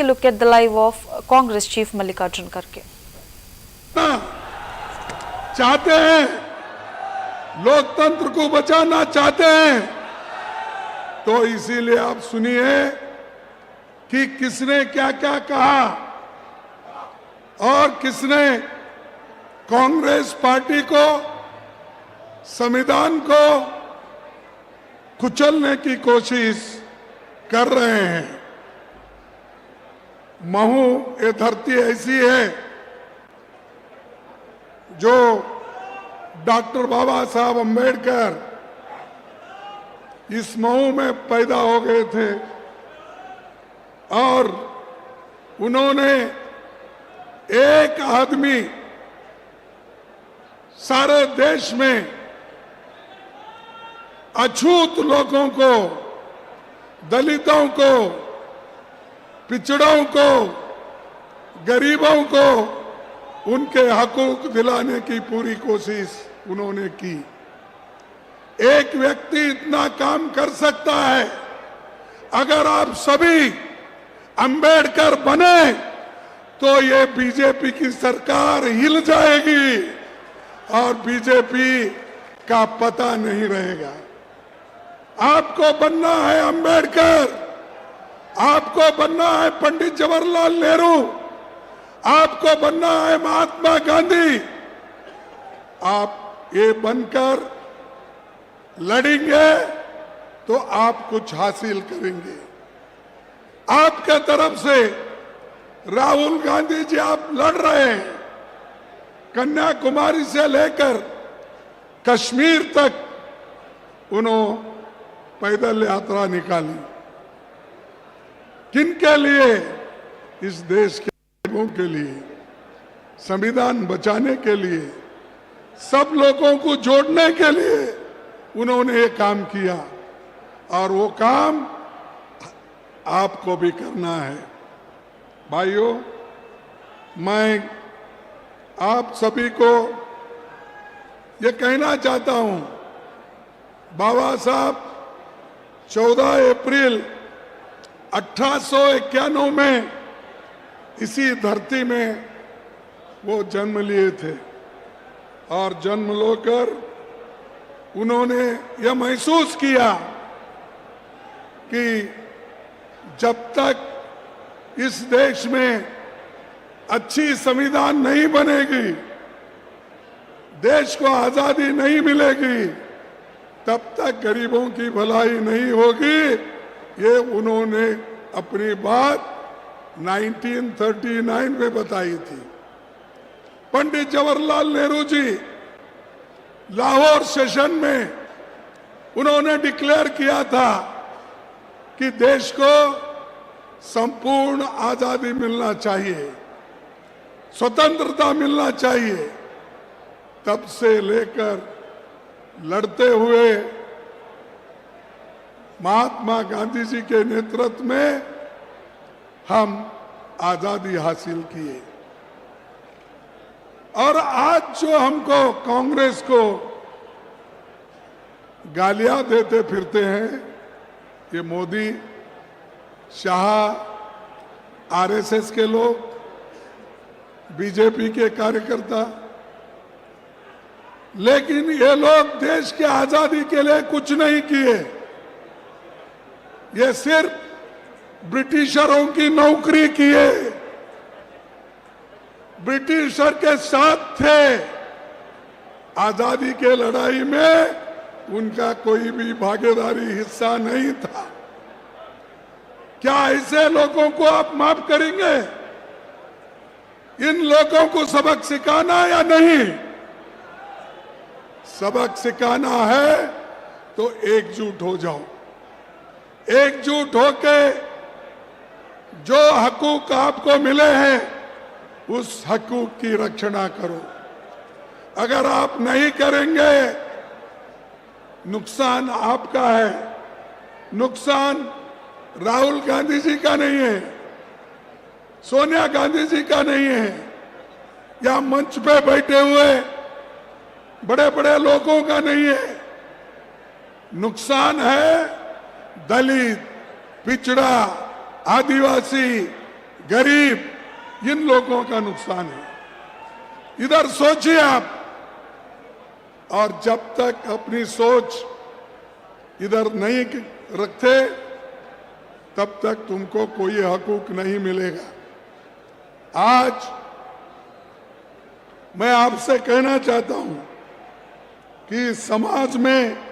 Look at the live of Congress Chief Mallikarjun Kharge. चाहते हैं, लोकतंत्र को बचाना चाहते हैं, तो इसीलिए आप सुनिए कि किसने क्या क्या कहा और किसने कांग्रेस पार्टी को, संविधान को कुचलने की कोशिश कर रहे हैं। महू ये धरती ऐसी है जो डॉक्टर बाबा साहब अम्बेडकर इस महू में पैदा हो गए थे और उन्होंने एक आदमी सारे देश में अछूत लोगों को, दलितों को, पिछड़ों को, गरीबों को उनके हकूक दिलाने की पूरी कोशिश उन्होंने की। एक व्यक्ति इतना काम कर सकता है। अगर आप सभी अंबेडकर बने तो ये बीजेपी की सरकार हिल जाएगी और बीजेपी का पता नहीं रहेगा। आपको बनना है अंबेडकर, आपको बनना है पंडित जवाहरलाल नेहरू, आपको बनना है महात्मा गांधी। आप ये बनकर लड़ेंगे तो आप कुछ हासिल करेंगे। आपके तरफ से राहुल गांधी जी आप लड़ रहे हैं, कन्याकुमारी से लेकर कश्मीर तक उन्होंने पैदल यात्रा निकाली। किनके लिए? इस देश के लोगों के लिए, संविधान बचाने के लिए, सब लोगों को जोड़ने के लिए उन्होंने ये काम किया और वो काम आपको भी करना है। भाइयों, मैं आप सभी को ये कहना चाहता हूं, बाबा साहब 14 अप्रैल 1891 में इसी धरती में वो जन्म लिए थे और जन्म लेकर उन्होंने यह महसूस किया कि जब तक इस देश में अच्छी संविधान नहीं बनेगी, देश को आजादी नहीं मिलेगी, तब तक गरीबों की भलाई नहीं होगी। ये उन्होंने अपनी बात 1939 में बताई थी। पंडित जवाहरलाल नेहरू जी लाहौर सेशन में उन्होंने डिक्लेयर किया था कि देश को संपूर्ण आजादी मिलना चाहिए, स्वतंत्रता मिलना चाहिए। तब से लेकर लड़ते हुए महात्मा गांधी जी के नेतृत्व में हम आजादी हासिल किए और आज जो हमको कांग्रेस को गालियां देते फिरते हैं, ये मोदी, शाह, आरएसएस के लोग, बीजेपी के कार्यकर्ता, लेकिन ये लोग देश की आजादी के लिए कुछ नहीं किए। ये सिर्फ ब्रिटिशरों की नौकरी किए, ब्रिटिशर के साथ थे। आजादी के लड़ाई में उनका कोई भी भागीदारी हिस्सा नहीं था। क्या ऐसे लोगों को आप माफ करेंगे? इन लोगों को सबक सिखाना या नहीं? सबक सिखाना है तो एकजुट हो जाओ। एकजुट होके जो हकूक आपको मिले हैं उस हकूक की रक्षा करो। अगर आप नहीं करेंगे, नुकसान आपका है, नुकसान राहुल गांधी जी का नहीं है, सोनिया गांधी जी का नहीं है, या मंच पे बैठे हुए बड़े बड़े लोगों का नहीं है। नुकसान है दलित, पिछड़ा, आदिवासी, गरीब, इन लोगों का नुकसान है। इधर सोचिए आप, और जब तक अपनी सोच इधर नहीं रखते तब तक तुमको कोई हकूक नहीं मिलेगा। आज मैं आपसे कहना चाहता हूं कि समाज में